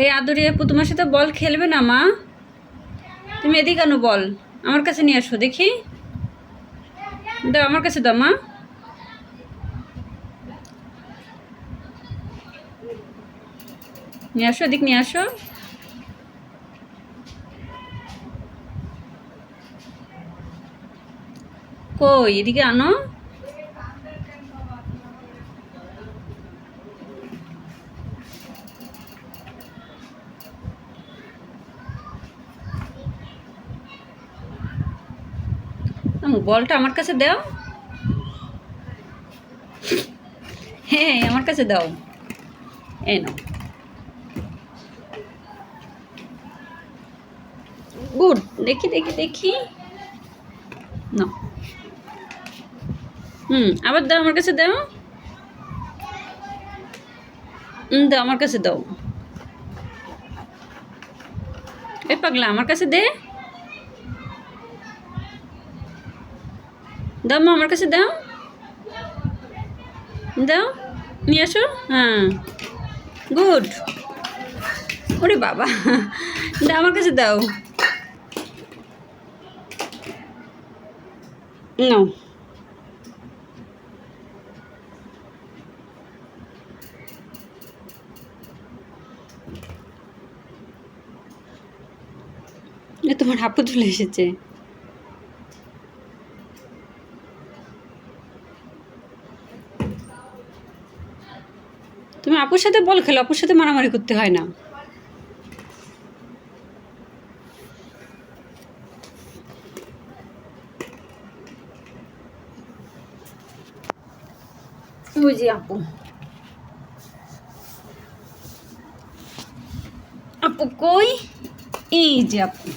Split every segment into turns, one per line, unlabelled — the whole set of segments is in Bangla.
এই আদুরি আপু তোমার সাথে বল খেলবে না মা? তুমি এদিকে আনো বল, আমার কাছে নিয়ে আসো দেখি। দাও আমার কাছে দাও মা। নিয়ে আসো, এদিক নিয়ে আসো। কই এদিকে আনো। বলটা আমার কাছে দাও। হ্যাঁ আমার কাছে দাও। এই নাও। গুড, দেখি দেখি দেখি। নাও। আবার দাও আমার কাছে দাও। দাও আমার কাছে দাও। এই পাগলা আমার কাছে দে। দাও মা আমার কাছে দাও। দাও, নিয়ে আসো। হ্যাঁ গুড। ওরে বাবা, দাও আমার কাছে দাও। নাও। তোমার আপু চলে এসেছে। তুমি আপুর সাথে বল খেলো, আপুর সাথে মারামারি করতে হয় না। বুঝি আপু, আপু কই? এই যে আপু,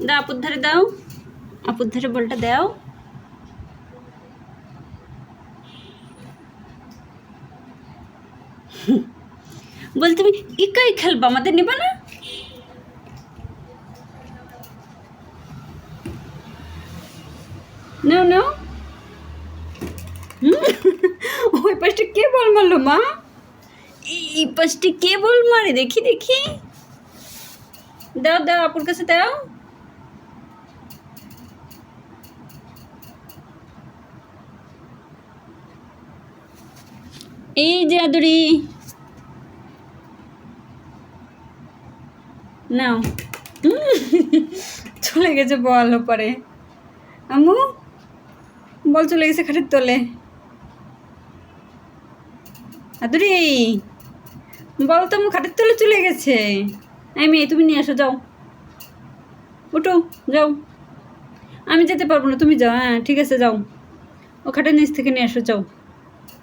দাও আপুর ধারে দাও, আপুর ধারে বলটা দাও। বল তুমি একাই খেলবা, আমাদের নেবা না? নাও নাও। ওই পাশটা কে বল মারলো মা? এই পাশটা কে বল মারে দেখি দেখি। দাও দাও আপুর কাছে দাও। এই যে আদুরি, নাও। চলে গেছে বল ওপারে। আম্মু বল চলে গেছে খাটের তলে। আদুরি বল তো আম্মু খাটের তলে চলে গেছে। এই মেয়ে তুমি নিয়ে আসো, যাও উঠো যাও। আমি যেতে পারবো না, তুমি যাও। হ্যাঁ ঠিক আছে যাও, ও খাটের নিচ থেকে নিয়ে আসো যাও।